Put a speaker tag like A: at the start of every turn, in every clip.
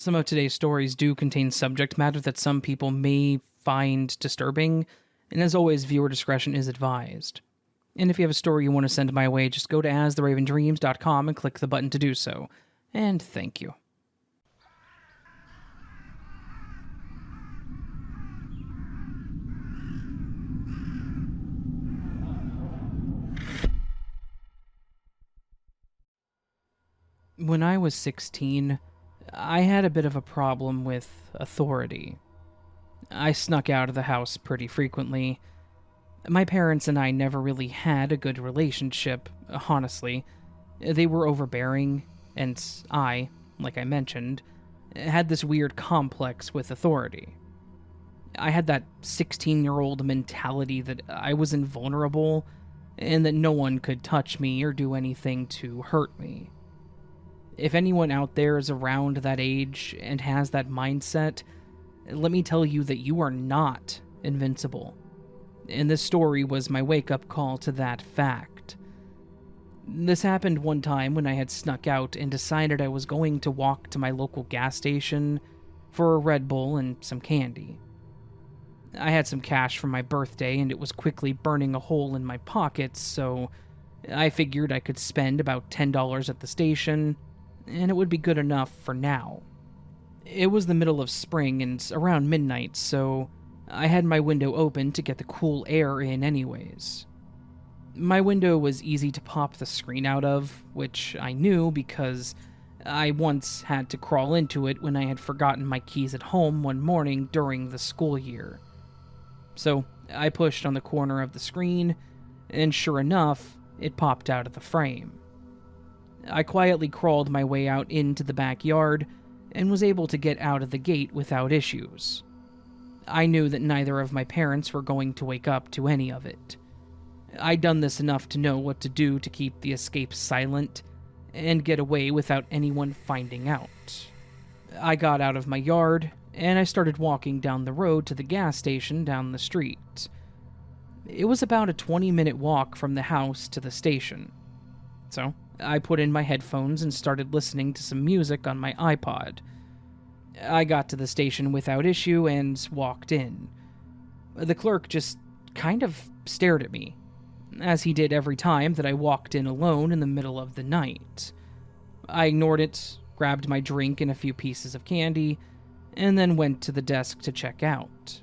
A: Some of today's stories do contain subject matter that some people may find disturbing, and as always, viewer discretion is advised. And if you have a story you want to send my way, just go to astheravendreams.com and click the button to do so. And thank you. When I was 16, I had a bit of a problem with authority. I snuck out of the house pretty frequently. My parents and I never really had a good relationship, honestly. They were overbearing, and I, like I mentioned, had this weird complex with authority. I had that 16-year-old mentality that I was invulnerable, and that no one could touch me or do anything to hurt me. If anyone out there is around that age and has that mindset, let me tell you that you are not invincible. And this story was my wake-up call to that fact. This happened one time when I had snuck out and decided I was going to walk to my local gas station for a Red Bull and some candy. I had some cash from my birthday and it was quickly burning a hole in my pockets, so I figured I could spend about $10 at the station, and it would be good enough for now. It was the middle of spring and around midnight, so I had my window open to get the cool air in anyways. My window was easy to pop the screen out of, which I knew because I once had to crawl into it when I had forgotten my keys at home one morning during the school year. So I pushed on the corner of the screen, and sure enough, it popped out of the frame. I quietly crawled my way out into the backyard and was able to get out of the gate without issues. I knew that neither of my parents were going to wake up to any of it. I'd done this enough to know what to do to keep the escape silent and get away without anyone finding out. I got out of my yard and I started walking down the road to the gas station down the street. It was about a 20-minute walk from the house to the station. So I put in my headphones and started listening to some music on my iPod. I got to the station without issue and walked in. The clerk just kind of stared at me, as he did every time that I walked in alone in the middle of the night. I ignored it, grabbed my drink and a few pieces of candy, and then went to the desk to check out.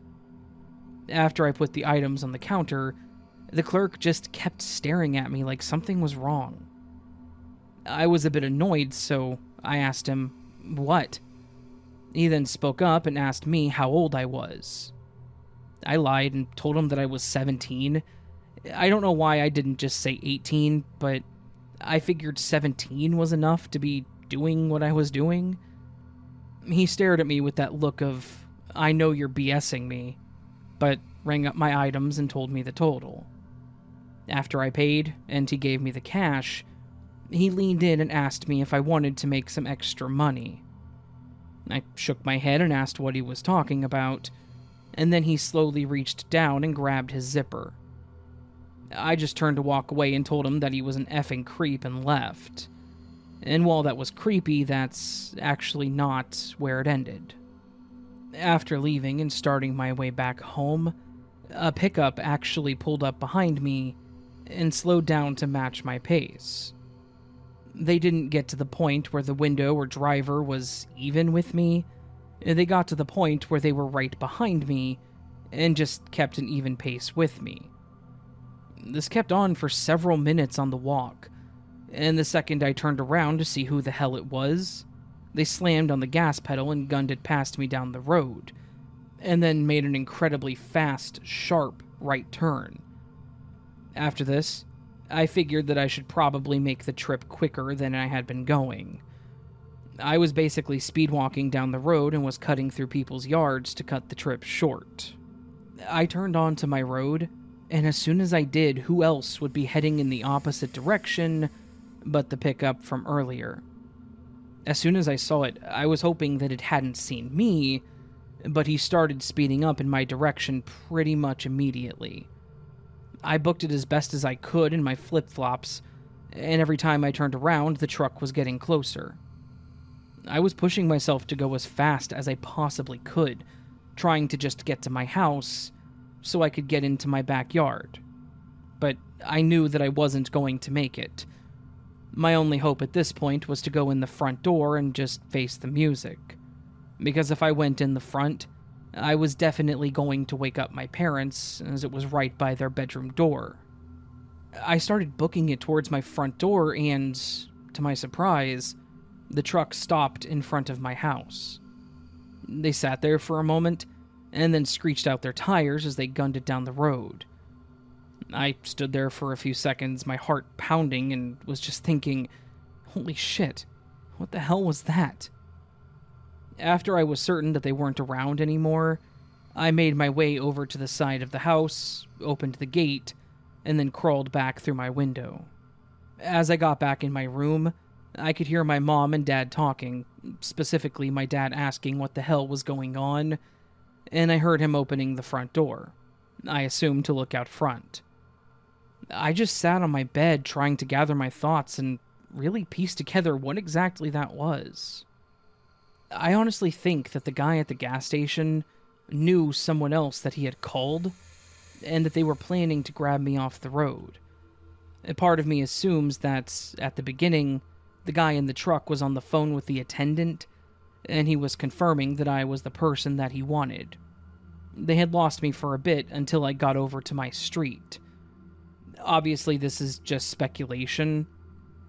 A: After I put the items on the counter, the clerk just kept staring at me like something was wrong. I was a bit annoyed, so I asked him, "What?" He then spoke up and asked me how old I was. I lied and told him that I was 17. I don't know why I didn't just say 18, but I figured 17 was enough to be doing what I was doing. He stared at me with that look of, "I know you're BSing me," but rang up my items and told me the total. After I paid, and he gave me the cash, he leaned in and asked me if I wanted to make some extra money. I shook my head and asked what he was talking about, and then he slowly reached down and grabbed his zipper. I just turned to walk away and told him that he was an effing creep and left. And while that was creepy, that's actually not where it ended. After leaving and starting my way back home, a pickup actually pulled up behind me and slowed down to match my pace. They didn't get to the point where the window or driver was even with me. They got to the point where they were right behind me and just kept an even pace with me. This kept on for several minutes on the walk, and the second I turned around to see who the hell it was, they slammed on the gas pedal and gunned it past me down the road, and then made an incredibly fast, sharp right turn. After this, I figured that I should probably make the trip quicker than I had been going. I was basically speedwalking down the road and was cutting through people's yards to cut the trip short. I turned onto my road, and as soon as I did, who else would be heading in the opposite direction but the pickup from earlier? As soon as I saw it, I was hoping that it hadn't seen me, but he started speeding up in my direction pretty much immediately. I booked it as best as I could in my flip-flops, and every time I turned around, the truck was getting closer. I was pushing myself to go as fast as I possibly could, trying to just get to my house so I could get into my backyard. But I knew that I wasn't going to make it. My only hope at this point was to go in the front door and just face the music. Because if I went in the front, I was definitely going to wake up my parents, as it was right by their bedroom door. I started booking it towards my front door and, to my surprise, the truck stopped in front of my house. They sat there for a moment, and then screeched out their tires as they gunned it down the road. I stood there for a few seconds, my heart pounding, and was just thinking, holy shit, what the hell was that? After I was certain that they weren't around anymore, I made my way over to the side of the house, opened the gate, and then crawled back through my window. As I got back in my room, I could hear my mom and dad talking, specifically my dad asking what the hell was going on, and I heard him opening the front door, I assumed to look out front. I just sat on my bed trying to gather my thoughts and really piece together what exactly that was. I honestly think that the guy at the gas station knew someone else that he had called, and that they were planning to grab me off the road. A part of me assumes that, at the beginning, the guy in the truck was on the phone with the attendant, and he was confirming that I was the person that he wanted. They had lost me for a bit until I got over to my street. Obviously, this is just speculation,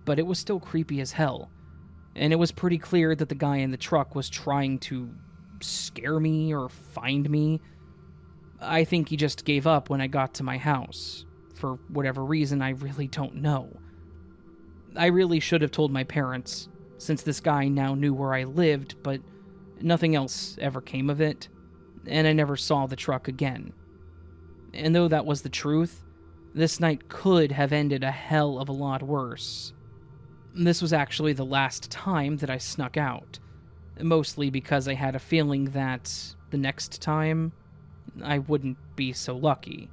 A: but it was still creepy as hell, and it was pretty clear that the guy in the truck was trying to scare me or find me. I think he just gave up when I got to my house. For whatever reason, I really don't know. I really should have told my parents, since this guy now knew where I lived, but nothing else ever came of it, and I never saw the truck again. And though that was the truth, this night could have ended a hell of a lot worse. This was actually the last time that I snuck out, mostly because I had a feeling that the next time, I wouldn't be so lucky,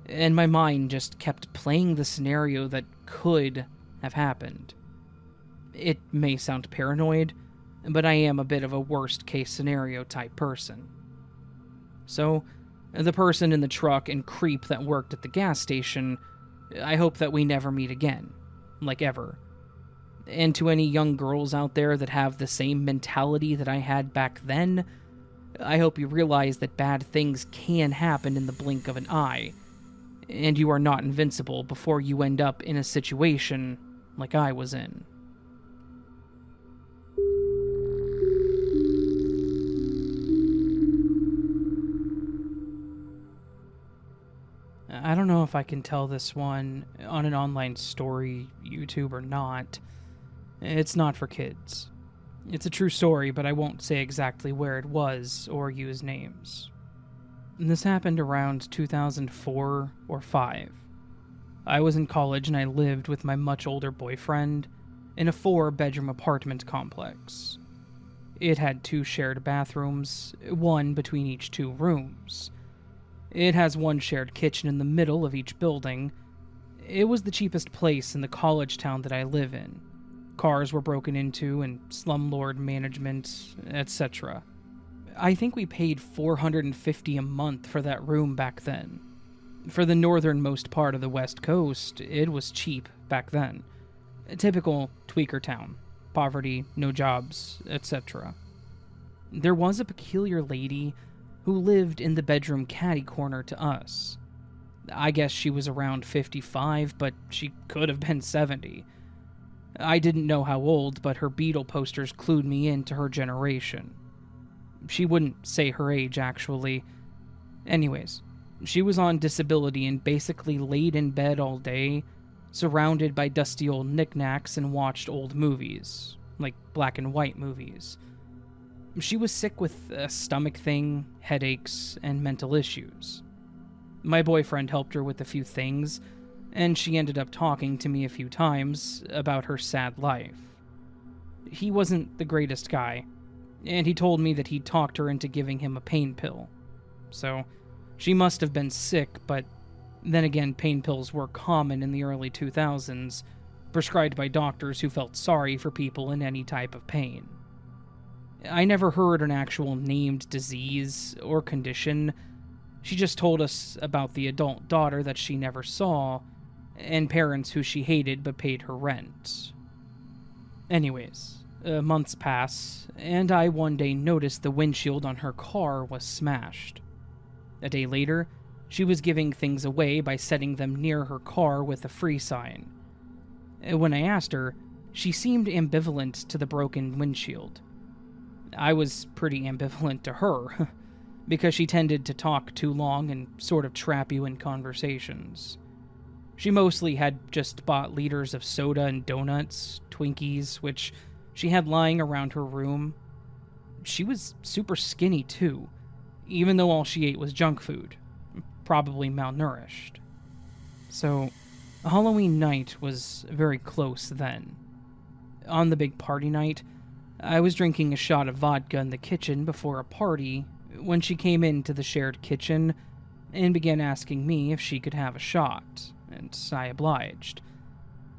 A: and my mind just kept playing the scenario that could have happened. It may sound paranoid, but I am a bit of a worst-case scenario type person. So, the person in the truck and creep that worked at the gas station, I hope that we never meet again, like ever. And to any young girls out there that have the same mentality that I had back then, I hope you realize that bad things can happen in the blink of an eye, and you are not invincible before you end up in a situation like I was in. I don't know if I can tell this one on an online story, YouTube or not. It's not for kids. It's a true story, but I won't say exactly where it was or use names. This happened around 2004 or 5. I was in college and I lived with my much older boyfriend in a 4-bedroom apartment complex. It had 2 shared bathrooms, one between each 2 rooms. It has 1 shared kitchen in the middle of each building. It was the cheapest place in the college town that I live in. Cars were broken into and slumlord management, etc. I think we paid $450 a month for that room back then. For the northernmost part of the West Coast, it was cheap back then. A typical tweaker town. Poverty, no jobs, etc. There was a peculiar lady who lived in the bedroom catty corner to us. I guess she was around 55, but she could have been 70. I didn't know how old, but her Beatle posters clued me into her generation. She wouldn't say her age, actually. Anyways, she was on disability and basically laid in bed all day, surrounded by dusty old knickknacks and watched old movies, like black and white movies. She was sick with a stomach thing, headaches, and mental issues. My boyfriend helped her with a few things, and she ended up talking to me a few times about her sad life. He wasn't the greatest guy, and he told me that he'd talked her into giving him a pain pill. So, she must have been sick, but then again, pain pills were common in the early 2000s, prescribed by doctors who felt sorry for people in any type of pain. I never heard an actual named disease or condition. She just told us about the adult daughter that she never saw, and parents who she hated but paid her rent. Anyways, months pass, and I one day noticed the windshield on her car was smashed. A day later, she was giving things away by setting them near her car with a free sign. When I asked her, she seemed ambivalent to the broken windshield. I was pretty ambivalent to her, because she tended to talk too long and sort of trap you in conversations. She mostly had just bought liters of soda and donuts, Twinkies, which she had lying around her room. She was super skinny too, even though all she ate was junk food, probably malnourished. So, Halloween night was very close then. On the big party night, I was drinking a shot of vodka in the kitchen before a party when she came into the shared kitchen and began asking me if she could have a shot, and I obliged.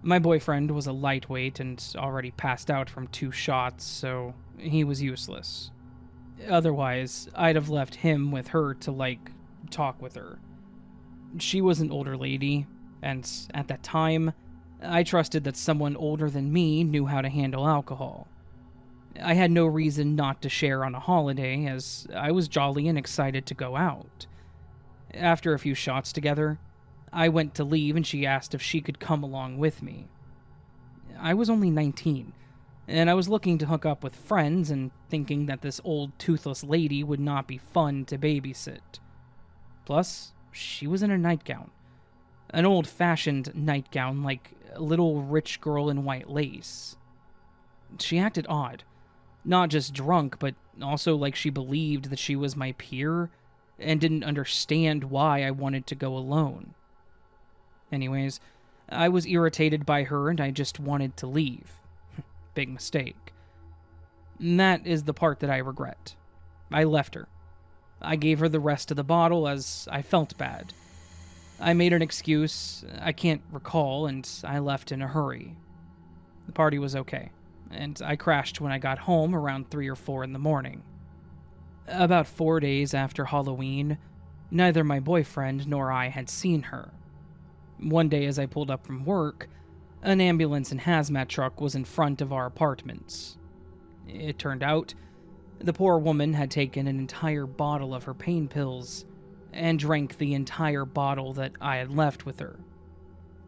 A: My boyfriend was a lightweight and already passed out from 2 shots, so he was useless. Otherwise, I'd have left him with her to, talk with her. She was an older lady, and at that time, I trusted that someone older than me knew how to handle alcohol. I had no reason not to share on a holiday, as I was jolly and excited to go out. After a few shots together, I went to leave and she asked if she could come along with me. I was only 19, and I was looking to hook up with friends and thinking that this old toothless lady would not be fun to babysit. Plus, she was in a nightgown. An old-fashioned nightgown like a little rich girl in white lace. She acted odd. Not just drunk, but also like she believed that she was my peer and didn't understand why I wanted to go alone. Anyways, I was irritated by her and I just wanted to leave. Big mistake. And that is the part that I regret. I left her. I gave her the rest of the bottle as I felt bad. I made an excuse I can't recall and I left in a hurry. The party was okay, and I crashed when I got home around 3 or 4 in the morning. About 4 days after Halloween, neither my boyfriend nor I had seen her. One day as I pulled up from work, an ambulance and hazmat truck was in front of our apartments. It turned out, the poor woman had taken an entire bottle of her pain pills and drank the entire bottle that I had left with her.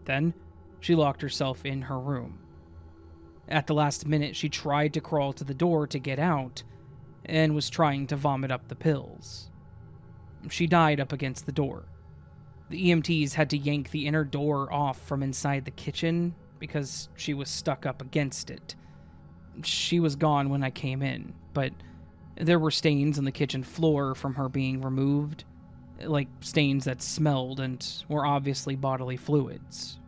A: Then, she locked herself in her room. At the last minute, she tried to crawl to the door to get out, and was trying to vomit up the pills. She died up against the door. The EMTs had to yank the inner door off from inside the kitchen because she was stuck up against it. She was gone when I came in, but there were stains on the kitchen floor from her being removed, like stains that smelled and were obviously bodily fluids.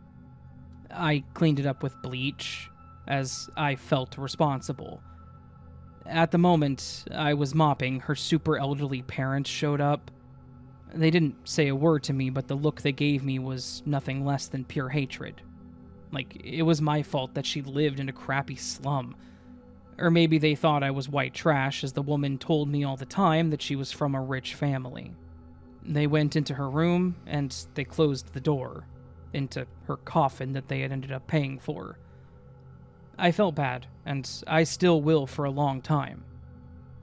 A: I cleaned it up with bleach, as I felt responsible. At the moment I was mopping, her super elderly parents showed up. They didn't say a word to me, but the look they gave me was nothing less than pure hatred. Like, it was my fault that she lived in a crappy slum. Or maybe they thought I was white trash, as the woman told me all the time that she was from a rich family. They went into her room, and they closed the door, into her coffin that they had ended up paying for. I felt bad, and I still will for a long time.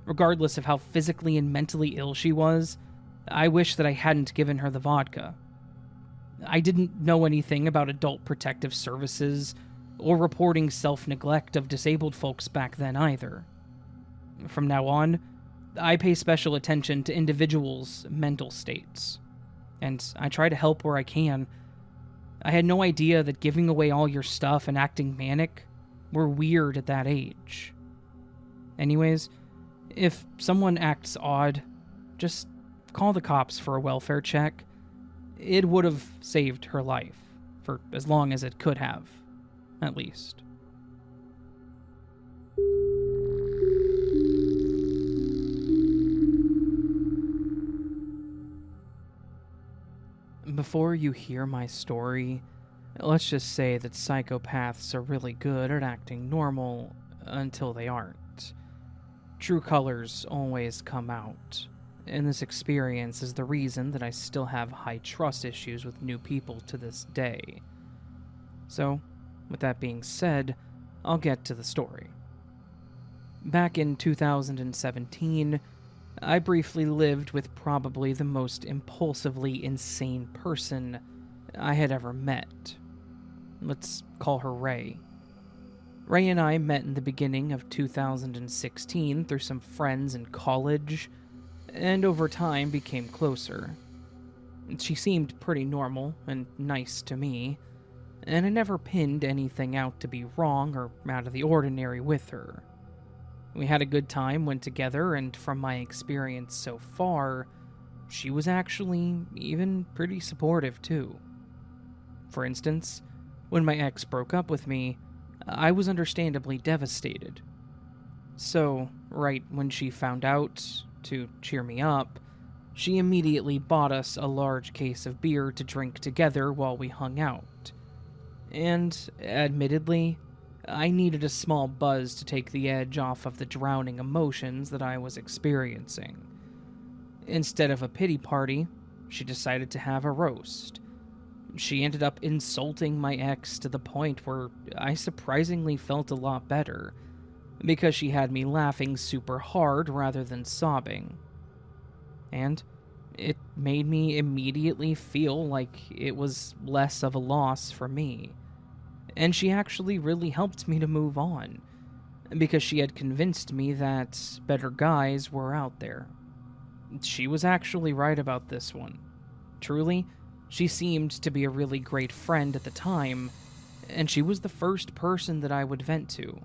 A: Regardless of how physically and mentally ill she was, I wish that I hadn't given her the vodka. I didn't know anything about adult protective services or reporting self-neglect of disabled folks back then either. From now on, I pay special attention to individuals' mental states, and I try to help where I can. I had no idea that giving away all your stuff and acting manic were weird at that age. Anyways, if someone acts odd, just call the cops for a welfare check. It would have saved her life, for as long as it could have, at least. Before you hear my story, let's just say that psychopaths are really good at acting normal until they aren't. true colors always come out, and this experience is the reason that I still have high trust issues with new people to this day. So, with that being said, I'll get to the story. Back in 2017, I briefly lived with probably the most impulsively insane person I had ever met. Let's call her Ray. Ray and I met in the beginning of 2016 through some friends in college, and over time became closer. She seemed pretty normal and nice to me, and I never pinned anything out to be wrong or out of the ordinary with her. We had a good time when together, and from my experience so far, she was actually even pretty supportive too. For instance, when my ex broke up with me, I was understandably devastated. So, right when she found out, to cheer me up, she immediately bought us a large case of beer to drink together while we hung out. And, admittedly, I needed a small buzz to take the edge off of the drowning emotions that I was experiencing. Instead of a pity party, she decided to have a roast. She ended up insulting my ex to the point where I surprisingly felt a lot better, because she had me laughing super hard rather than sobbing. And it made me immediately feel like it was less of a loss for me. And she actually really helped me to move on, because she had convinced me that better guys were out there. She was actually right about this one. Truly, she seemed to be a really great friend at the time, and she was the first person that I would vent to,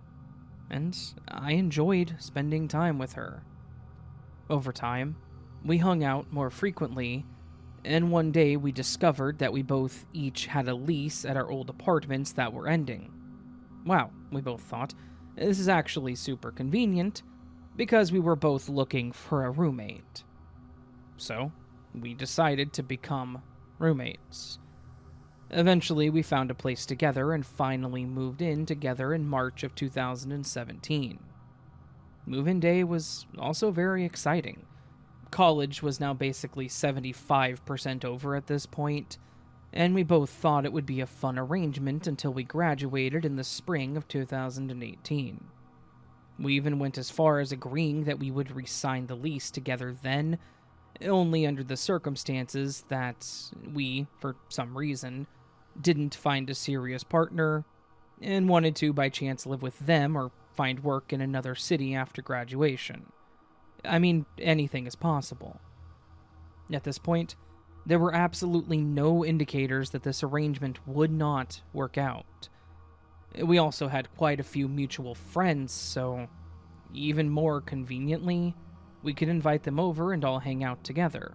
A: and I enjoyed spending time with her. Over time, we hung out more frequently, and one day we discovered that we both each had a lease at our old apartments that were ending. Wow, we both thought, this is actually super convenient, because we were both looking for a roommate. So, we decided to become roommates. Eventually, we found a place together and finally moved in together in March of 2017. Move-in day was also very exciting. College was now basically 75% over at this point, and we both thought it would be a fun arrangement until we graduated in the spring of 2018. We even went as far as agreeing that we would re-sign the lease together then, only under the circumstances that we, for some reason, didn't find a serious partner and wanted to by chance live with them or find work in another city after graduation. I mean, anything is possible. At this point, there were absolutely no indicators that this arrangement would not work out. We also had quite a few mutual friends, so even more conveniently, we could invite them over and all hang out together.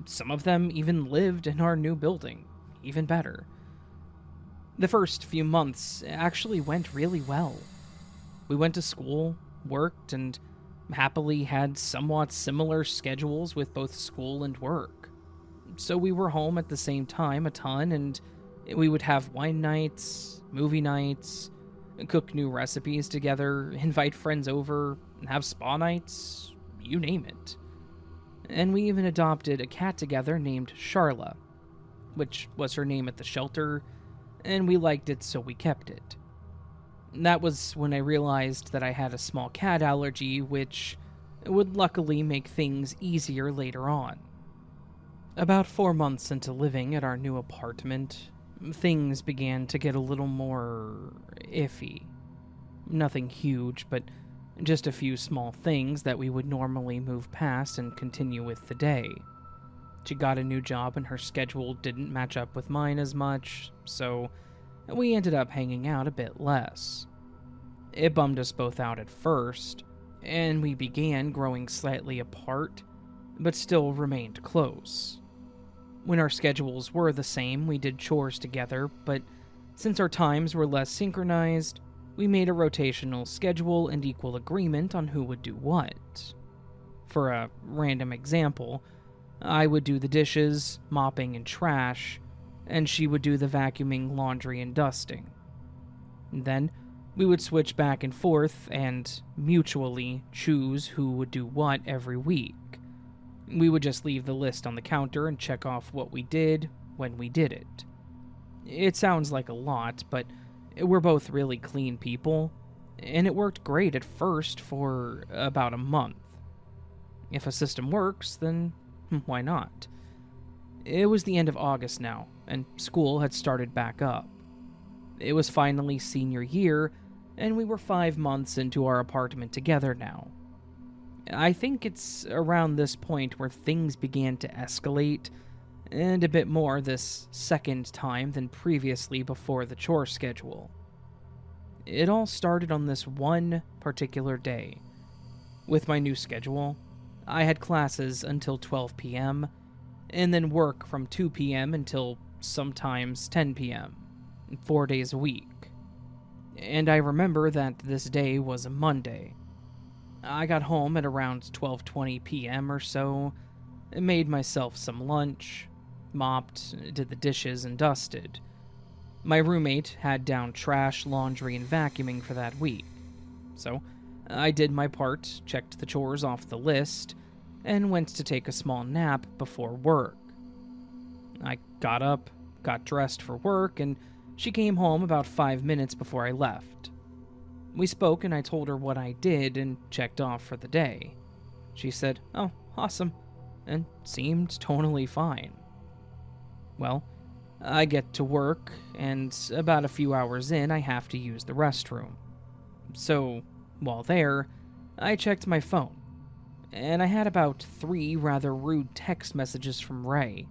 A: Some of them even lived in our new building, even better. The first few months actually went really well. We went to school, worked, and happily had somewhat similar schedules with both school and work. So we were home at the same time a ton, and we would have wine nights, movie nights, cook new recipes together, invite friends over, have spa nights, you name it. And we even adopted a cat together named Charla, which was her name at the shelter, and we liked it so we kept it. That was when I realized that I had a small cat allergy, which would luckily make things easier later on. About 4 months into living at our new apartment, things began to get a little more iffy. Nothing huge, but just a few small things that we would normally move past and continue with the day. She got a new job and her schedule didn't match up with mine as much, so we ended up hanging out a bit less. It bummed us both out at first, and we began growing slightly apart, but still remained close. When our schedules were the same, we did chores together, but since our times were less synchronized, we made a rotational schedule and equal agreement on who would do what. For a random example, I would do the dishes, mopping, and trash, and she would do the vacuuming, laundry, and dusting. Then, We would switch back and forth and mutually choose who would do what every week. We would just leave the list on the counter and check off what we did when we did it. It sounds like a lot, but we're both really clean people, and it worked great at first for about a month. If a system works, then why not? It was the end of August now, and school had started back up. It was finally senior year, and we were 5 months into our apartment together now. I think it's around this point where things began to escalate, and a bit more this second time than previously before the chore schedule. It all started on this one particular day. With my new schedule, I had classes until 12 p.m., and then work from 2 p.m. until sometimes 10 p.m., 4 days a week. And I remember that this day was a Monday. I got home at around 12:20 p.m. or so, made myself some lunch, mopped, did the dishes, and dusted. My roommate had down trash, laundry, and vacuuming for that week. So I did my part, checked the chores off the list, and went to take a small nap before work. I got up, got dressed for work, and she came home about 5 minutes before I left. We spoke and I told her what I did and checked off for the day. She said, "Oh, awesome," and seemed totally fine. Well, I get to work, and about a few hours in, I have to use the restroom. So, while there, I checked my phone, and I had about 3 rather rude text messages from Ray.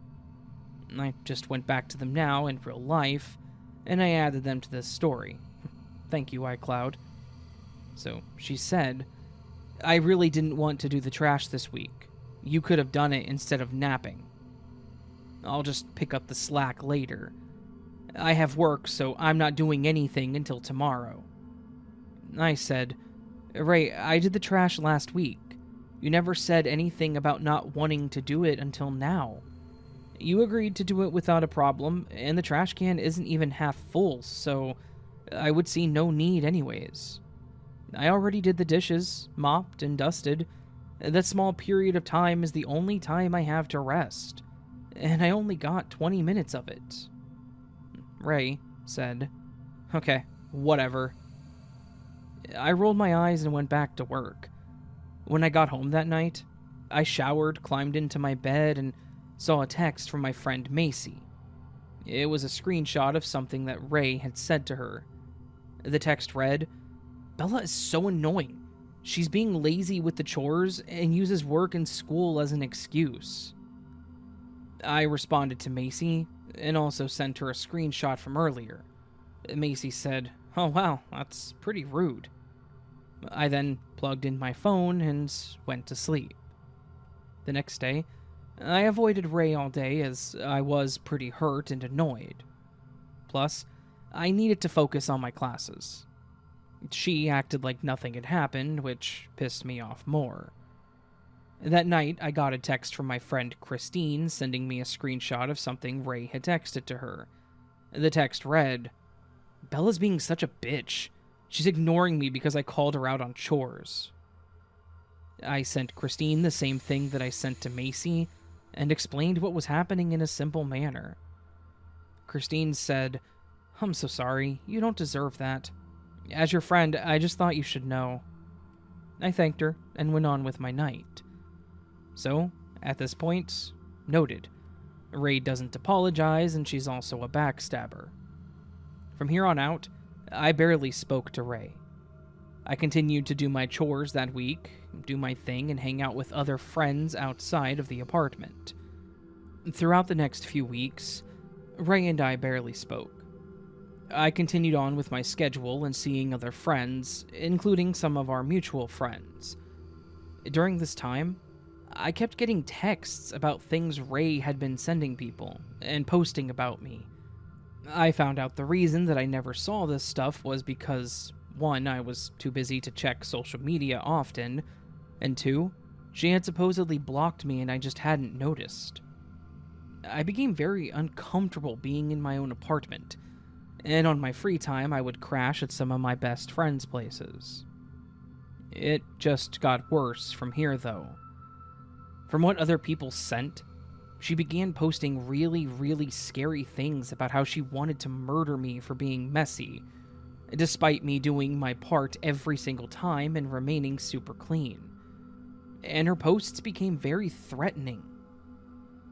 A: I just went back to them now in real life, and I added them to this story. Thank you, iCloud. So she said, "I really didn't want to do the trash this week. You could have done it instead of napping. I'll just pick up the slack later. I have work, so I'm not doing anything until tomorrow." I said, "Ray, I did the trash last week. You never said anything about not wanting to do it until now. You agreed to do it without a problem, and the trash can isn't even half full, so I would see no need anyways. I already did the dishes, mopped, and dusted. That small period of time is the only time I have to rest, and I only got 20 minutes of it." Ray said, "Okay, whatever." I rolled my eyes and went back to work. When I got home that night, I showered, climbed into my bed, and saw a text from my friend Macy. It was a screenshot of something that Ray had said to her. The text read, "Bella is so annoying. She's being lazy with the chores and uses work and school as an excuse." I responded to Macy and also sent her a screenshot from earlier. Macy said, "Oh wow, that's pretty rude." I then plugged in my phone and went to sleep. The next day, I avoided Ray all day as I was pretty hurt and annoyed. Plus, I needed to focus on my classes. She acted like nothing had happened, which pissed me off more. That night, I got a text from my friend Christine sending me a screenshot of something Ray had texted to her. The text read, "Bella's being such a bitch. She's ignoring me because I called her out on chores." I sent Christine the same thing that I sent to Macy and explained what was happening in a simple manner. Christine said, "I'm so sorry. You don't deserve that. As your friend, I just thought you should know." I thanked her and went on with my night. So, at this point, noted. Ray doesn't apologize, and she's also a backstabber. From here on out, I barely spoke to Ray. I continued to do my chores that week, do my thing, and hang out with other friends outside of the apartment. Throughout the next few weeks, Ray and I barely spoke. I continued on with my schedule and seeing other friends, including some of our mutual friends. During this time, I kept getting texts about things Ray had been sending people and posting about me. I found out the reason that I never saw this stuff was because, 1, I was too busy to check social media often, and 2, she had supposedly blocked me and I just hadn't noticed. I became very uncomfortable being in my own apartment, and on my free time I would crash at some of my best friends' places. It just got worse from here, though. From what other people sent, she began posting really scary things about how she wanted to murder me for being messy, despite me doing my part every single time and remaining super clean. And her posts became very threatening.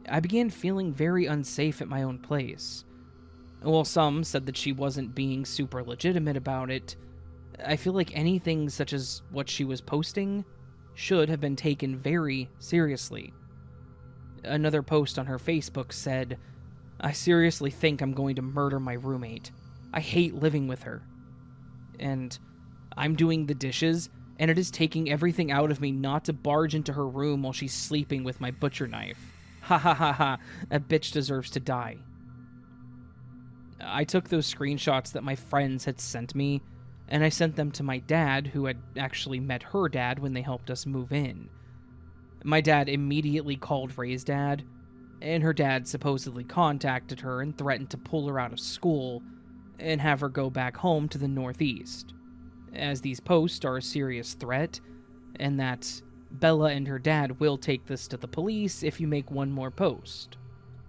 A: I began feeling very unsafe at my own place. While some said that she wasn't being super legitimate about it, I feel like anything such as what she was posting should have been taken very seriously. Another post on her Facebook said, "I seriously think I'm going to murder my roommate. I hate living with her. And I'm doing the dishes, and it is taking everything out of me not to barge into her room while she's sleeping with my butcher knife. Ha ha ha ha, a bitch deserves to die." I took those screenshots that my friends had sent me, and I sent them to my dad, who had actually met her dad when they helped us move in. My dad immediately called Ray's dad, and her dad supposedly contacted her and threatened to pull her out of school and have her go back home to the Northeast, as these posts are a serious threat, and that Bella and her dad will take this to the police if you make one more post,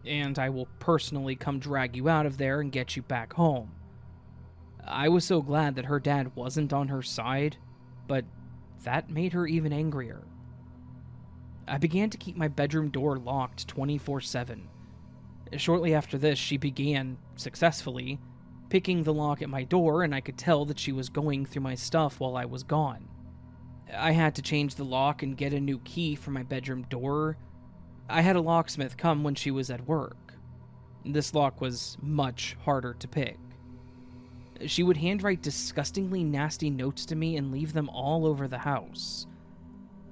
A: and I will personally come drag you out of there and get you back home. I was so glad that her dad wasn't on her side, but that made her even angrier. I began to keep my bedroom door locked 24/7. Shortly after this, she began, successfully, picking the lock at my door, and I could tell that she was going through my stuff while I was gone. I had to change the lock and get a new key for my bedroom door. I had a locksmith come when she was at work. This lock was much harder to pick. She would handwrite disgustingly nasty notes to me and leave them all over the house.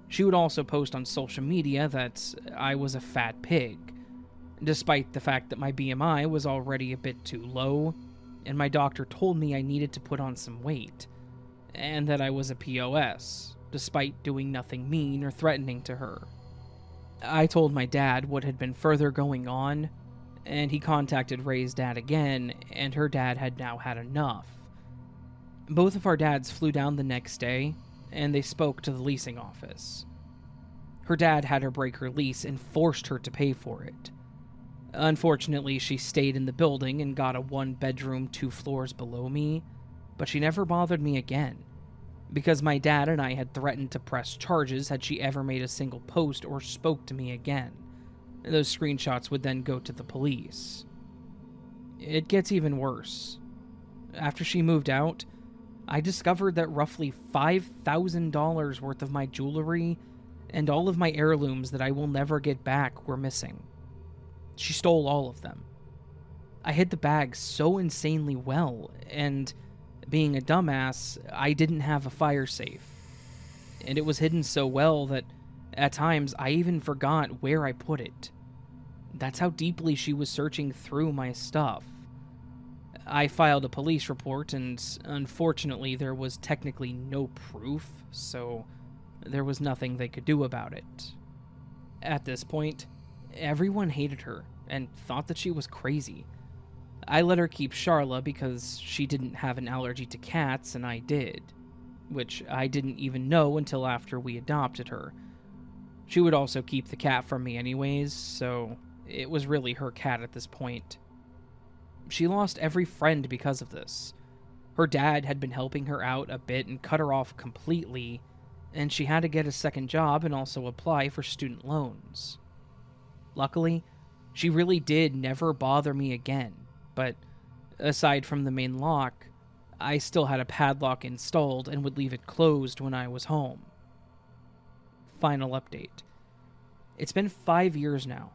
A: She would also post on social media that I was a fat pig, despite the fact that my BMI was already a bit too low, and my doctor told me I needed to put on some weight, and that I was a POS, despite doing nothing mean or threatening to her. I told my dad what had been further going on, and he contacted Ray's dad again, and her dad had now had enough. Both of our dads flew down the next day, and they spoke to the leasing office. Her dad had her break her lease and forced her to pay for it. Unfortunately, she stayed in the building and got a 1-bedroom 2 floors below me, but she never bothered me again, because my dad and I had threatened to press charges had she ever made a single post or spoke to me again. Those screenshots would then go to the police. It gets even worse. After she moved out, I discovered that roughly $5,000 worth of my jewelry and all of my heirlooms that I will never get back were missing. She stole all of them. I hid the bag so insanely well, and being a dumbass, I didn't have a fire safe. And it was hidden so well that at times I even forgot where I put it. That's how deeply she was searching through my stuff. I filed a police report, and unfortunately there was technically no proof, so there was nothing they could do about it. At this point, everyone hated her and thought that she was crazy. I let her keep Charla because she didn't have an allergy to cats and I did, which I didn't even know until after we adopted her. She would also keep the cat from me anyways, so it was really her cat at this point. She lost every friend because of this. Her dad had been helping her out a bit and cut her off completely, and she had to get a second job and also apply for student loans. Luckily, she really did never bother me again, but aside from the main lock, I still had a padlock installed and would leave it closed when I was home. Final update. It's been 5 years now,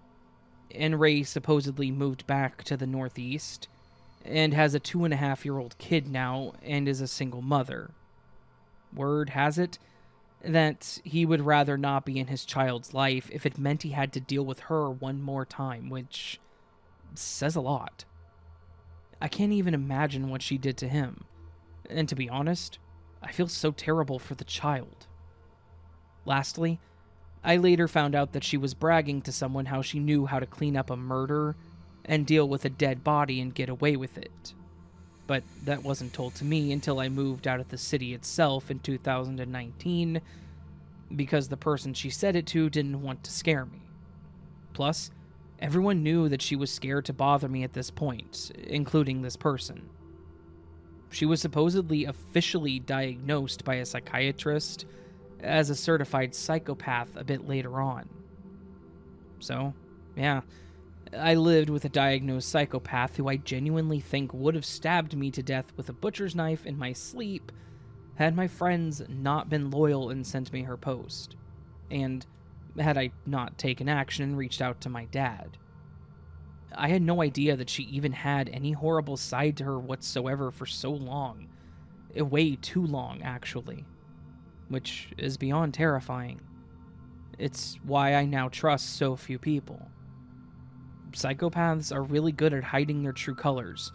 A: and Ray supposedly moved back to the Northeast and has a 2.5-year-old kid now and is a single mother. Word has it that he would rather not be in his child's life if it meant he had to deal with her one more time, which says a lot. I can't even imagine what she did to him, and to be honest, I feel so terrible for the child. Lastly, I later found out that she was bragging to someone how she knew how to clean up a murder and deal with a dead body and get away with it. but that wasn't told to me until I moved out of the city itself in 2019, because the person she said it to didn't want to scare me. Plus, everyone knew that she was scared to bother me at this point, including this person. She was supposedly officially diagnosed by a psychiatrist as a certified psychopath a bit later on. So, yeah, I lived with a diagnosed psychopath who I genuinely think would have stabbed me to death with a butcher's knife in my sleep had my friends not been loyal and sent me her post, and had I not taken action and reached out to my dad. I had no idea that she even had any horrible side to her whatsoever for so long. Way too long, actually. Which is beyond terrifying. It's why I now trust so few people. Psychopaths are really good at hiding their true colors,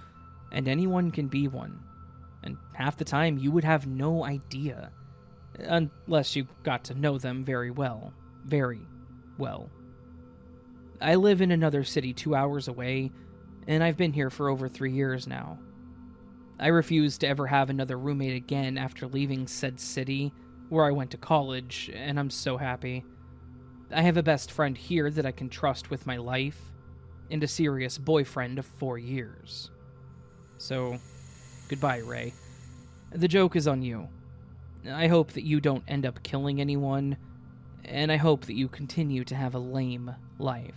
A: and anyone can be one. And half the time you would have no idea. Unless you got to know them very well. Very well. I live in another city 2 hours away, and I've been here for over 3 years now. I refuse to ever have another roommate again after leaving said city, where I went to college, and I'm so happy. I have a best friend here that I can trust with my life, and a serious boyfriend of 4 years. So, goodbye, Ray. The joke is on you. I hope that you don't end up killing anyone, and I hope that you continue to have a lame life.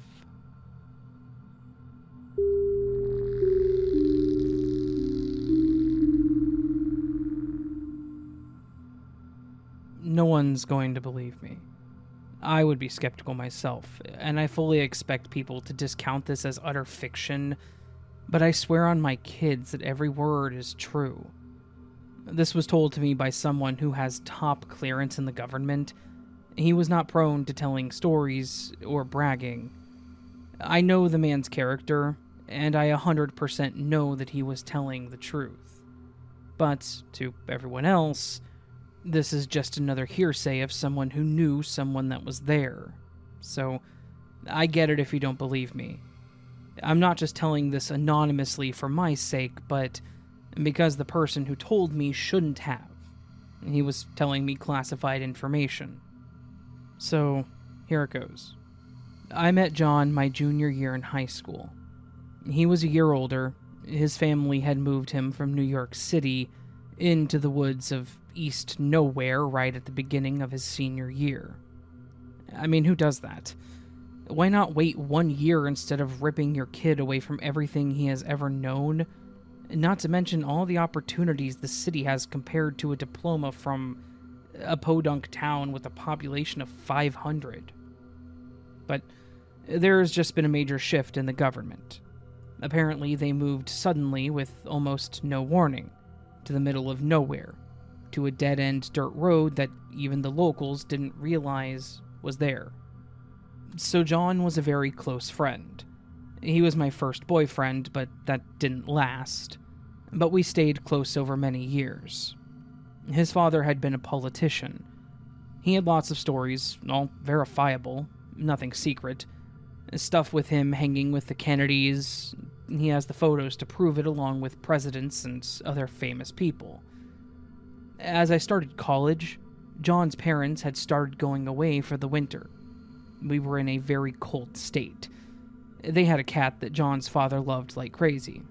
A: No one's going to believe me. I would be skeptical myself, and I fully expect people to discount this as utter fiction, but I swear on my kids that every word is true. This was told to me by someone who has top clearance in the government. He was not prone to telling stories or bragging. I know the man's character, and I 100% know that he was telling the truth. But to everyone else, this is just another hearsay of someone who knew someone that was there. So, I get it if you don't believe me. I'm not just telling this anonymously for my sake, but because the person who told me shouldn't have. He was telling me classified information. So, here it goes. I met John my junior year in high school. He was a year older. His family had moved him from New York City into the woods of East Nowhere right at the beginning of his senior year. I mean, who does that? Why not wait 1 year instead of ripping your kid away from everything he has ever known? Not to mention all the opportunities the city has compared to a diploma from a podunk town with a population of 500. But there has just been a major shift in the government. Apparently, they moved suddenly with almost no warning to the middle of nowhere, to a dead-end dirt road that even the locals didn't realize was there. So John was a very close friend. He was my first boyfriend, but that didn't last. But we stayed close over many years. His father had been a politician. He had lots of stories, all verifiable, nothing secret. Stuff with him hanging with the Kennedys. He has the photos to prove it, along with presidents and other famous people. As I started college, John's parents had started going away for the winter. We were in a very cold state. They had a cat that John's father loved like crazy.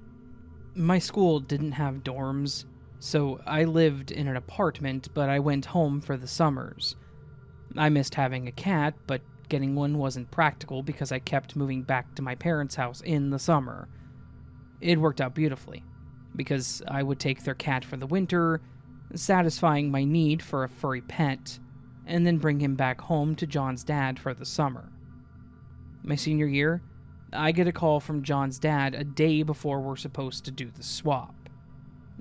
A: My school didn't have dorms, so I lived in an apartment, but I went home for the summers. I missed having a cat, but getting one wasn't practical because I kept moving back to my parents' house in the summer. It worked out beautifully, because I would take their cat for the winter, satisfying my need for a furry pet, and then bring him back home to John's dad for the summer. My senior year, I get a call from John's dad a day before we're supposed to do the swap.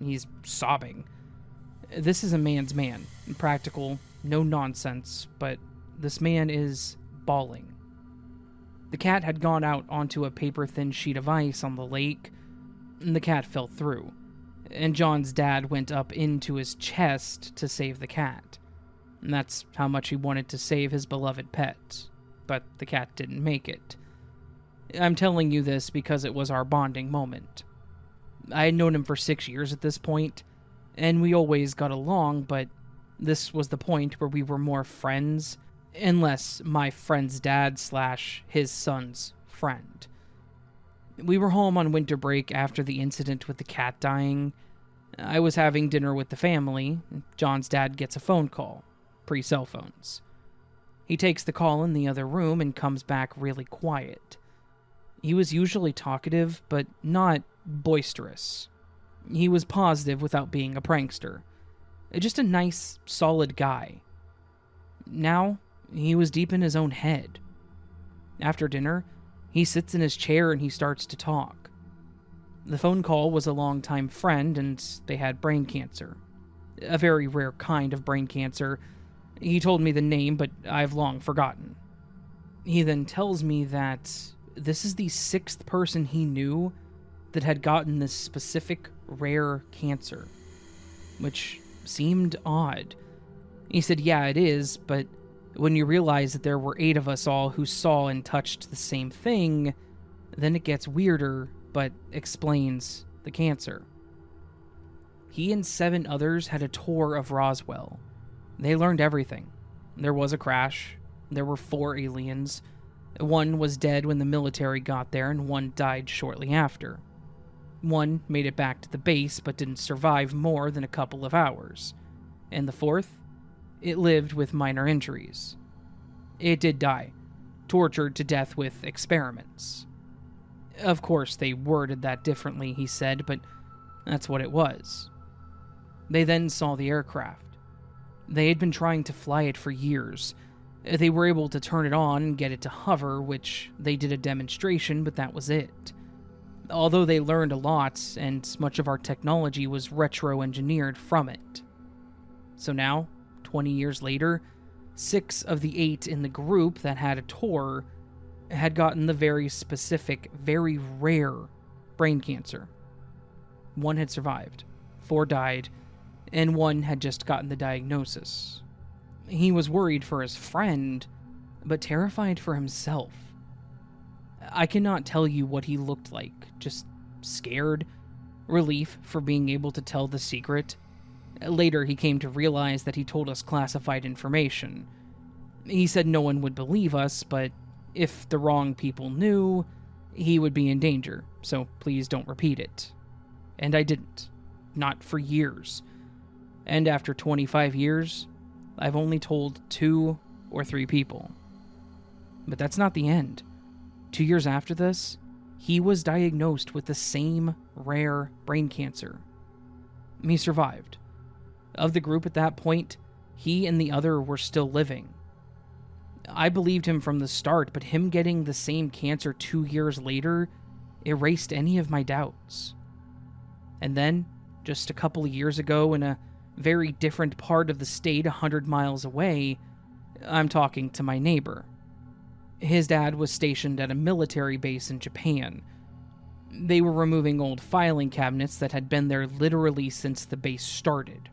A: He's sobbing. This is a man's man, practical, no nonsense, but this man is bawling. The cat had gone out onto a paper-thin sheet of ice on the lake, and the cat fell through, and John's dad went up into his chest to save the cat. And that's how much he wanted to save his beloved pet, but the cat didn't make it. I'm telling you this because it was our bonding moment. I had known him for 6 years at this point, and we always got along, but this was the point where we were more friends and less my friend's dad / his son's friend. We were home on winter break after the incident with the cat dying. I was having dinner with the family. John's dad gets a phone call, pre-cell phones. He takes the call in the other room and comes back really quiet. He was usually talkative, but not boisterous. He was positive without being a prankster. Just a nice, solid guy. Now, he was deep in his own head. After dinner, he sits in his chair and he starts to talk. The phone call was a longtime friend, and they had brain cancer. A very rare kind of brain cancer. He told me the name, but I've long forgotten. He then tells me that this is the 6th person he knew that had gotten this specific rare cancer, which seemed odd. He said, yeah, it is, but when you realize that there were 8 of us all who saw and touched the same thing, then it gets weirder, but explains the cancer. He and 7 others had a tour of Roswell. They learned everything. There was a crash. There were 4 aliens. 1 was dead when the military got there, and 1 died shortly after. 1 made it back to the base, but didn't survive more than a couple of hours. And the 4th? It lived with minor injuries. It did die, tortured to death with experiments. Of course, they worded that differently, he said, but that's what it was. They then saw the aircraft. They had been trying to fly it for years. They were able to turn it on and get it to hover, which they did a demonstration, but that was it. Although they learned a lot, and much of our technology was retro-engineered from it. So now, 20 years later, 6 of the 8 in the group that had a tour had gotten the very specific, very rare brain cancer. 1 had survived, 4 died, and 1 had just gotten the diagnosis. He was worried for his friend, but terrified for himself. I cannot tell you what he looked like, just scared, relief for being able to tell the secret. Later, he came to realize that he told us classified information. He said no one would believe us, but if the wrong people knew, he would be in danger, so please don't repeat it. And I didn't. Not for years. And after 25 years, I've only told 2 or 3 people. But that's not the end. 2 years after this, he was diagnosed with the same rare brain cancer. He survived. Of the group at that point, he and the other were still living. I believed him from the start, but him getting the same cancer 2 years later erased any of my doubts. And then, just a couple of years ago, in a very different part of the state 100 miles away, I'm talking to my neighbor. His dad was stationed at a military base in Japan. They were removing old filing cabinets that had been there literally since the base started.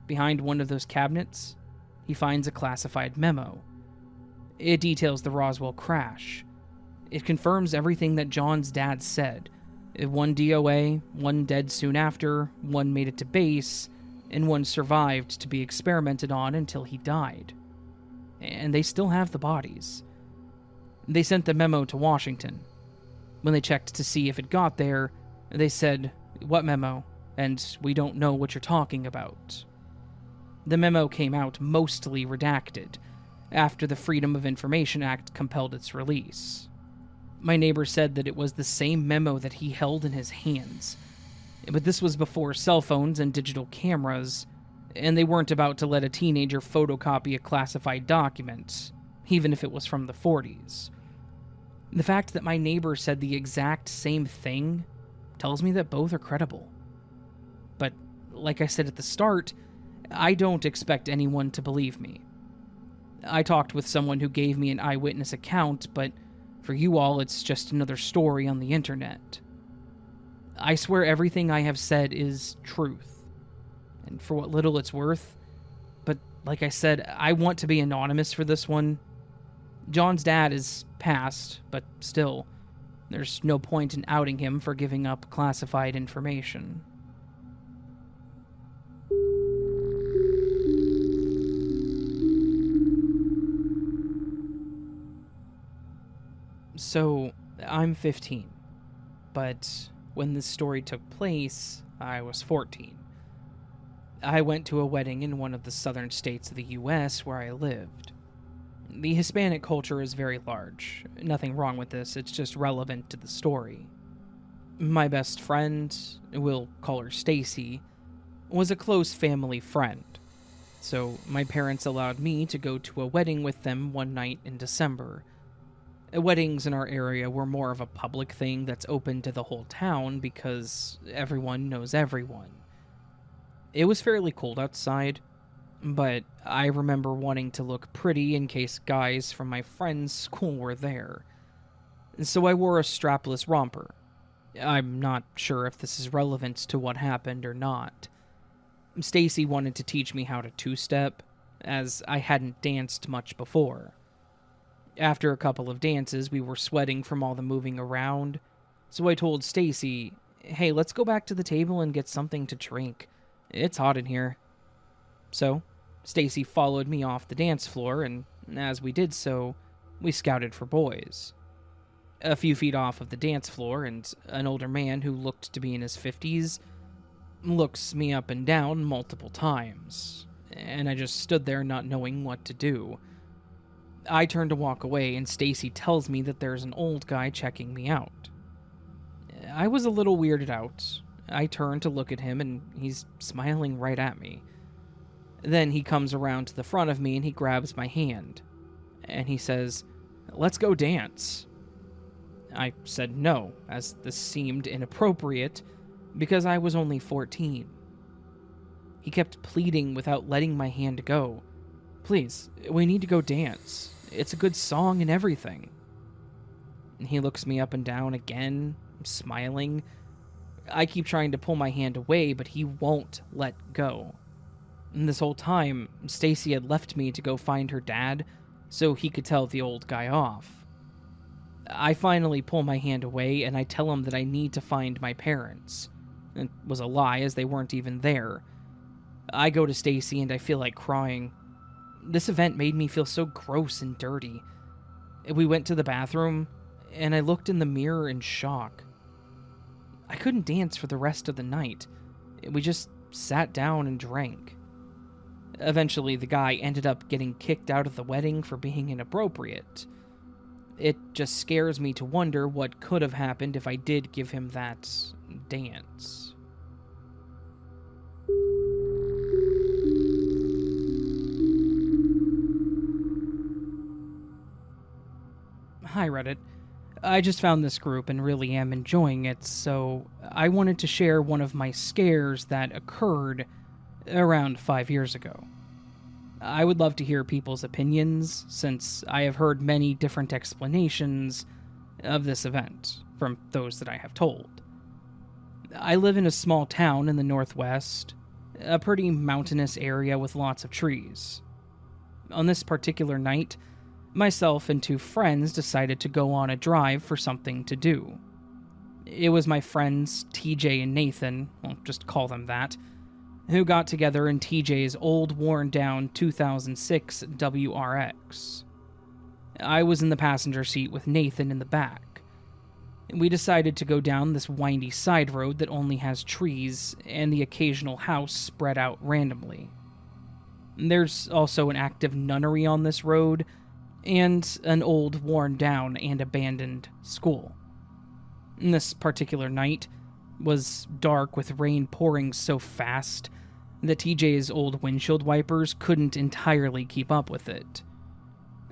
A: Behind one of those cabinets, he finds a classified memo. It details the Roswell crash. It confirms everything that John's dad said. 1 DOA, 1 dead soon after, 1 made it to base, and 1 survived to be experimented on until he died. And they still have the bodies. They sent the memo to Washington. When they checked to see if it got there, they said, "What memo? And we don't know what you're talking about." The memo came out mostly redacted, after the Freedom of Information Act compelled its release. My neighbor said that it was the same memo that he held in his hands. But this was before cell phones and digital cameras, and they weren't about to let a teenager photocopy a classified document, even if it was from the 40s. The fact that my neighbor said the exact same thing tells me that both are credible. But, like I said at the start, I don't expect anyone to believe me. I talked with someone who gave me an eyewitness account, but for you all, it's just another story on the internet. I swear everything I have said is truth, and for what little it's worth, but like I said, I want to be anonymous for this one. John's dad is passed, but still, There's no point in outing him for giving up classified information. So, I'm 15, but when this story took place, I was 14. I went to a wedding in one of the southern states of the US where I lived. The Hispanic culture is very large. Nothing wrong with this, it's just relevant to the story. My best friend, we'll call her Stacy, was a close family friend, so my parents allowed me to go to a wedding with them one night in December. Weddings in our area were more of a public thing that's open to the whole town because everyone knows everyone. It was fairly cold outside, but I remember wanting to look pretty in case guys from my friend's school were there. So I wore a strapless romper. I'm not sure if this is relevant to what happened or not. Stacy wanted to teach me how to two-step, as I hadn't danced much before. After a couple of dances, we were sweating from all the moving around, so I told Stacy, "Hey, let's go back to the table and get something to drink. It's hot in here." So, Stacy followed me off the dance floor, and as we did so, we scouted for boys. A few feet off of the dance floor, and an older man who looked to be in his 50s looks me up and down multiple times, and I just stood there not knowing what to do. I turn to walk away, and Stacy tells me that there's an old guy checking me out. I was a little weirded out. I turn to look at him, and he's smiling right at me. Then he comes around to the front of me, and he grabs my hand, and he says, "Let's go dance." I said no, as this seemed inappropriate, because I was only 14. He kept pleading without letting my hand go. "Please, we need to go dance. It's a good song and everything." And he looks me up and down again, smiling. I keep trying to pull my hand away, but he won't let go. And this whole time, Stacy had left me to go find her dad, so he could tell the old guy off. I finally pull my hand away, and I tell him that I need to find my parents. It was a lie, as they weren't even there. I go to Stacy, and I feel like crying. This event made me feel so gross and dirty. We went to the bathroom, and I looked in the mirror in shock. I couldn't dance for the rest of the night. We just sat down and drank. Eventually, the guy ended up getting kicked out of the wedding for being inappropriate. It just scares me to wonder what could have happened if I did give him that dance. Hi, Reddit. I just found this group and really am enjoying it, so I wanted to share one of my scares that occurred around 5 years ago. I would love to hear people's opinions, since I have heard many different explanations of this event from those that I have told. I live in a small town in the northwest, a pretty mountainous area with lots of trees. On this particular night, myself and two friends decided to go on a drive for something to do. It was my friends TJ and Nathan, I'll just call them that, who got together in TJ's old worn-down 2006 WRX. I was in the passenger seat with Nathan in the back. We decided to go down this windy side road that only has trees and the occasional house spread out randomly. There's also an active nunnery on this road, and an old, worn-down, and abandoned school. This particular night was dark with rain pouring so fast that TJ's old windshield wipers couldn't entirely keep up with it.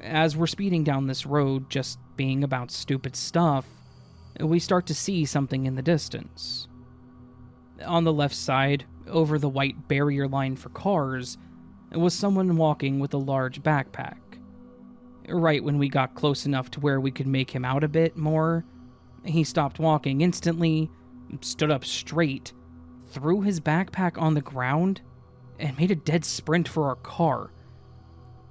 A: As we're speeding down this road, just being about stupid stuff, we start to see something in the distance. On the left side, over the white barrier line for cars, was someone walking with a large backpack. Right when we got close enough to where we could make him out a bit more, he stopped walking instantly, stood up straight, threw his backpack on the ground, and made a dead sprint for our car.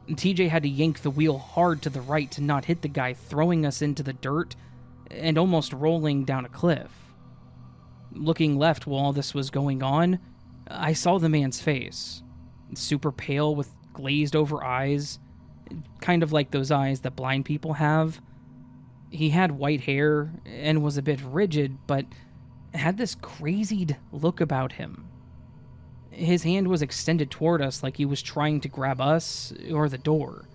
A: TJ had to yank the wheel hard to the right to not hit the guy throwing us into the dirt, and almost rolling down a cliff. Looking left while all this was going on, I saw the man's face. Super pale with glazed over eyes, kind of like those eyes that blind people have. He had white hair and was a bit rigid, but had this crazied look about him. His hand was extended toward us like he was trying to grab us or the door.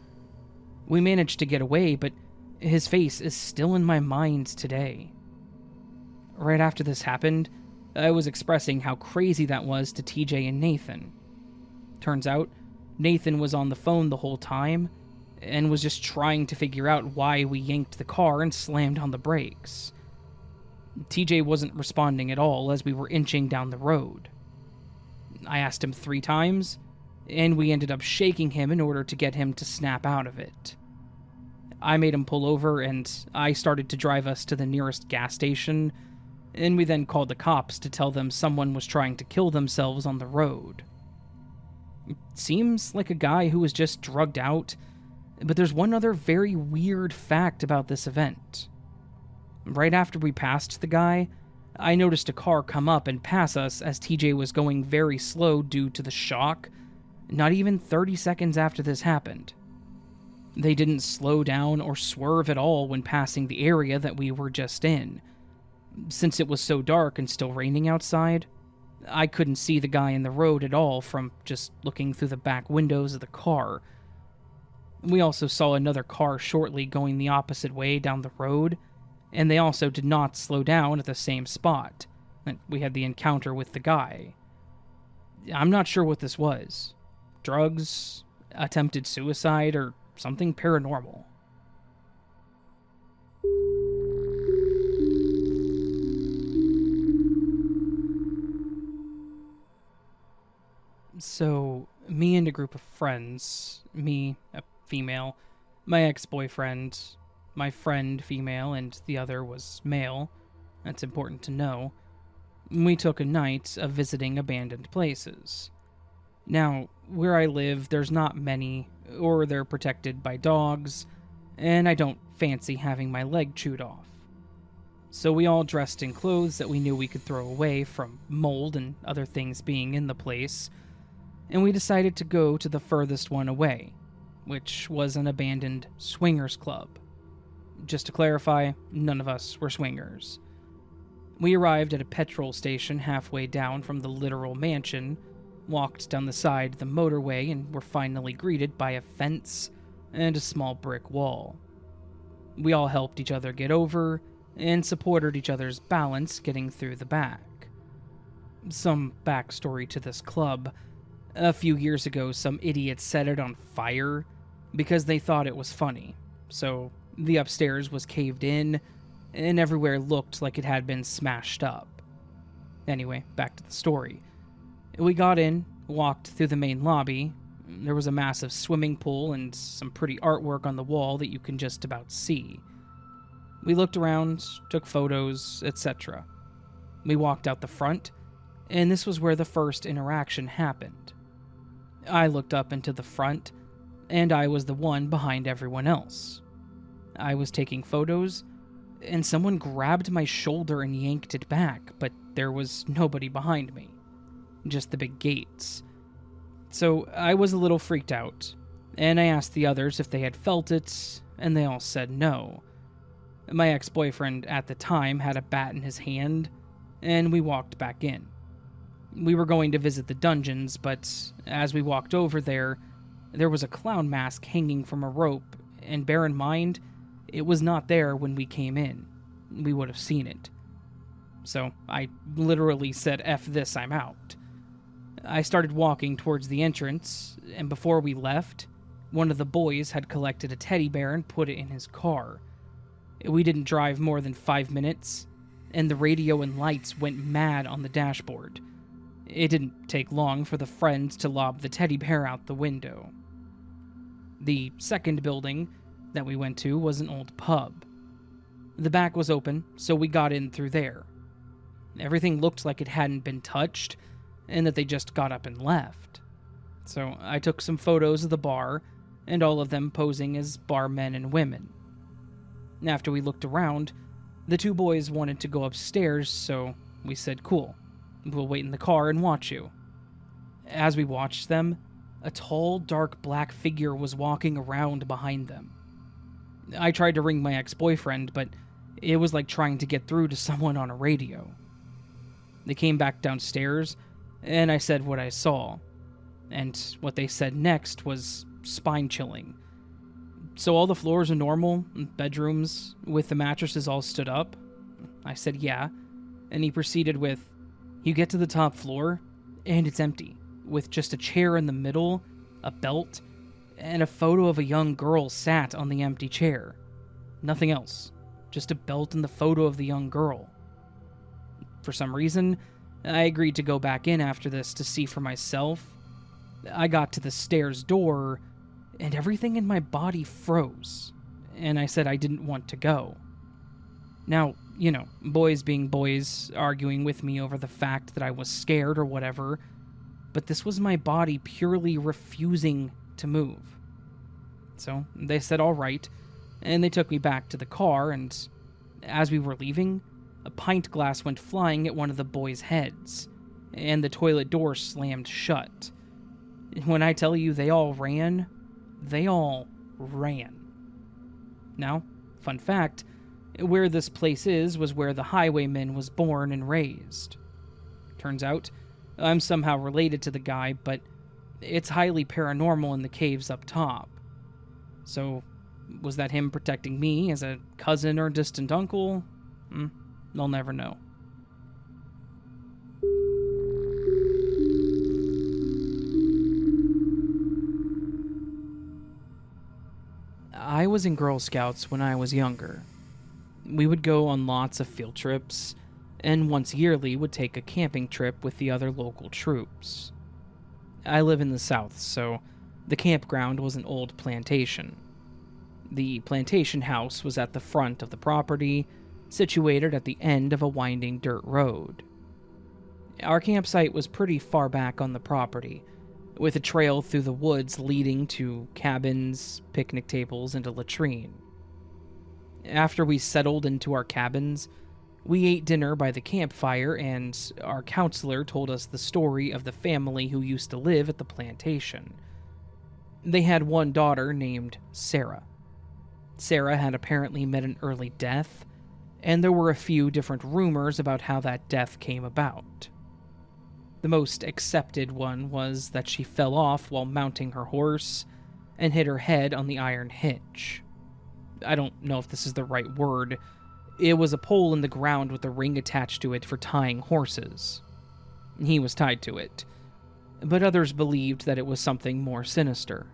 A: We managed to get away, but his face is still in my mind today. Right after this happened, I was expressing how crazy that was to TJ and Nathan. Turns out, Nathan was on the phone the whole time and was just trying to figure out why we yanked the car and slammed on the brakes. TJ wasn't responding at all as we were inching down the road. I asked him 3 times, and we ended up shaking him in order to get him to snap out of it. I made him pull over, and I started to drive us to the nearest gas station, and we then called the cops to tell them someone was trying to kill themselves on the road. It seems like a guy who was just drugged out, but there's one other very weird fact about this event. Right after we passed the guy, I noticed a car come up and pass us as TJ was going very slow due to the shock, not even 30 seconds after this happened. They didn't slow down or swerve at all when passing the area that we were just in. Since it was so dark and still raining outside, I couldn't see the guy in the road at all from just looking through the back windows of the car. We also saw another car shortly going the opposite way down the road, and they also did not slow down at the same spot. We had the encounter with the guy. I'm not sure what this was. Drugs, attempted suicide, or something paranormal. So, me and a group of friends, me, a female, my ex-boyfriend, my friend, female, and the other was male. That's important to know. We took a night of visiting abandoned places. Now, where I live, there's not many, or they're protected by dogs, and I don't fancy having my leg chewed off. So we all dressed in clothes that we knew we could throw away from mold and other things being in the place, and we decided to go to the furthest one away, which was an abandoned swingers club. Just to clarify, none of us were swingers. We arrived at a petrol station halfway down from the literal mansion, walked down the side of the motorway, and were finally greeted by a fence and a small brick wall. We all helped each other get over and supported each other's balance getting through the back. Some backstory to this club. A few years ago, some idiots set it on fire because they thought it was funny, so the upstairs was caved in, and everywhere looked like it had been smashed up. Anyway, back to the story. We got in, walked through the main lobby. There was a massive swimming pool and some pretty artwork on the wall that you can just about see. We looked around, took photos, etc. We walked out the front, and this was where the first interaction happened. I looked up into the front, and I was the one behind everyone else. I was taking photos, and someone grabbed my shoulder and yanked it back, but there was nobody behind me. Just the big gates. So I was a little freaked out, and I asked the others if they had felt it, and they all said no. My ex-boyfriend at the time had a bat in his hand, and we walked back in. We were going to visit the dungeons, but as we walked over there was a clown mask hanging from a rope, and bear in mind, it was not there when we came in. We would have seen it. So I literally said, "F this, I'm out." I started walking towards the entrance, and before we left, one of the boys had collected a teddy bear and put it in his car. We didn't drive more than 5 minutes, and the radio and lights went mad on the dashboard. It didn't take long for the friend to lob the teddy bear out the window. The second building that we went to was an old pub. The back was open, so we got in through there. Everything looked like it hadn't been touched, and that they just got up and left. So I took some photos of the bar, and all of them posing as barmen and women. After we looked around, The two boys wanted to go upstairs, so we said, cool, we'll wait in the car and watch you. As we watched them, a tall, dark black figure was walking around behind them. I tried to ring my ex-boyfriend, but it was like trying to get through to someone on a radio. They came back downstairs, and I said what I saw. And what they said next was spine-chilling. So all the floors are normal, bedrooms, with the mattresses all stood up? I said yeah, and he proceeded with, you get to the top floor, and it's empty, with just a chair in the middle, a belt, and a photo of a young girl sat on the empty chair. Nothing else, just a belt and the photo of the young girl. For some reason, I agreed to go back in after this to see for myself. I got to the stairs door, and everything in my body froze, and I said I didn't want to go. Now, boys being boys, arguing with me over the fact that I was scared or whatever, but this was my body purely refusing to move. So they said all right, and they took me back to the car, and as we were leaving, a pint glass went flying at one of the boys' heads, and the toilet door slammed shut. When I tell you they all ran, they all ran. Now, fun fact, where this place is was where the highwayman was born and raised. Turns out, I'm somehow related to the guy, but it's highly paranormal in the caves up top. So, was that him protecting me as a cousin or distant uncle? I'll never know. I was in Girl Scouts when I was younger. We would go on lots of field trips, and once yearly would take a camping trip with the other local troops. I live in the South, so the campground was an old plantation. The plantation house was at the front of the property, situated at the end of a winding dirt road. Our campsite was pretty far back on the property, with a trail through the woods leading to cabins, picnic tables, and a latrine. After we settled into our cabins, we ate dinner by the campfire, and our counselor told us the story of the family who used to live at the plantation. They had one daughter named Sarah. Sarah had apparently met an early death, and there were a few different rumors about how that death came about. The most accepted one was that she fell off while mounting her horse and hit her head on the iron hitch. I don't know if this is the right word. It was a pole in the ground with a ring attached to it for tying horses. He was tied to it, but others believed that it was something more sinister.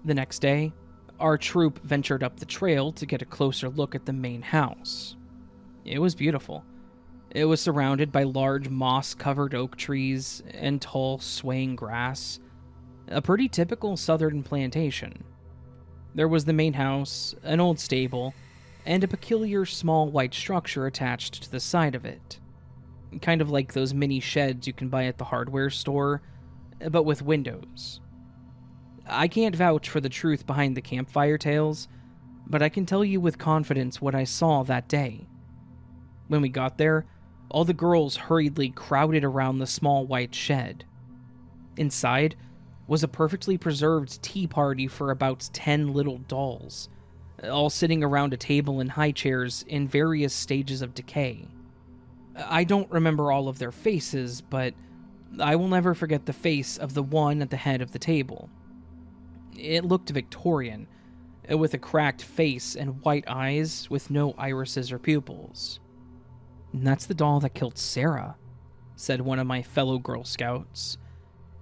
A: The next day, our troop ventured up the trail to get a closer look at the main house. It was beautiful. It was surrounded by large moss-covered oak trees and tall, swaying grass. A pretty typical southern plantation. There was the main house, an old stable, and a peculiar small white structure attached to the side of it. Kind of like those mini sheds you can buy at the hardware store, but with windows. I can't vouch for the truth behind the campfire tales, but I can tell you with confidence what I saw that day. When we got there, all the girls hurriedly crowded around the small white shed. Inside was a perfectly preserved tea party for about 10 little dolls, all sitting around a table in high chairs in various stages of decay. I don't remember all of their faces, but I will never forget the face of the one at the head of the table. It looked Victorian, with a cracked face and white eyes with no irises or pupils. "And that's the doll that killed Sarah," said one of my fellow Girl Scouts.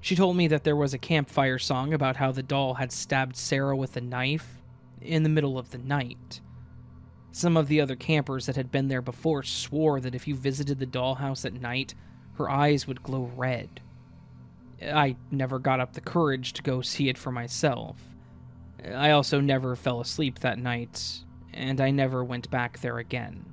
A: She told me that there was a campfire song about how the doll had stabbed Sarah with a knife in the middle of the night. Some of the other campers that had been there before swore that if you visited the dollhouse at night, her eyes would glow red. I never got up the courage to go see it for myself. I also never fell asleep that night, and I never went back there again.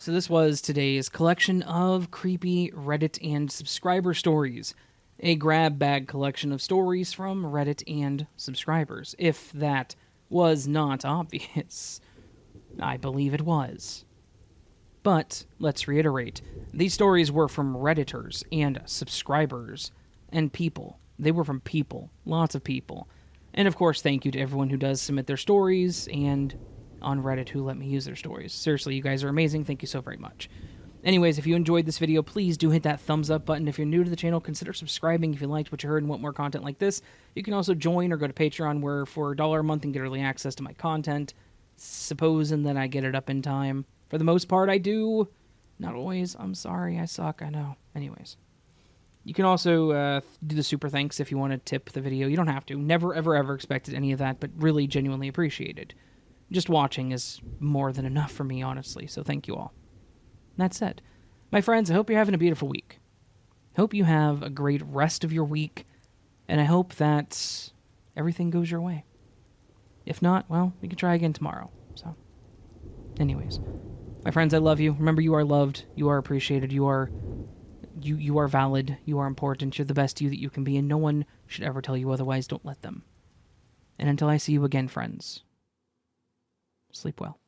A: So this was today's collection of creepy Reddit and subscriber stories. A grab bag collection of stories from Reddit and subscribers. If that was not obvious, I believe it was. But let's reiterate, these stories were from Redditors and subscribers and people. They were from people, lots of people. And of course, thank you to everyone who does submit their stories and on Reddit who let me use their stories. Seriously, you guys are amazing. Thank you so very much. Anyways, if you enjoyed this video, please do hit that thumbs up button. If you're new to the channel, consider subscribing if you liked what you heard and want more content like this. You can also join or go to Patreon, where for $1 a month you can get early access to my content, supposing that I get it up in time. For the most part, I do. Not always. I'm sorry. I suck. I know. Anyways. You can also do the super thanks if you want to tip the video. You don't have to. Never, ever, ever expected any of that, but really genuinely appreciated. Just watching is more than enough for me, honestly, so thank you all. That said, my friends, I hope you're having a beautiful week. Hope you have a great rest of your week, and I hope that everything goes your way. If not, well, we can try again tomorrow. So, anyways, my friends, I love you. Remember, you are loved. You are appreciated. You are valid. You are important. You're the best you that you can be, and no one should ever tell you otherwise. Don't let them. And until I see you again, friends, sleep well.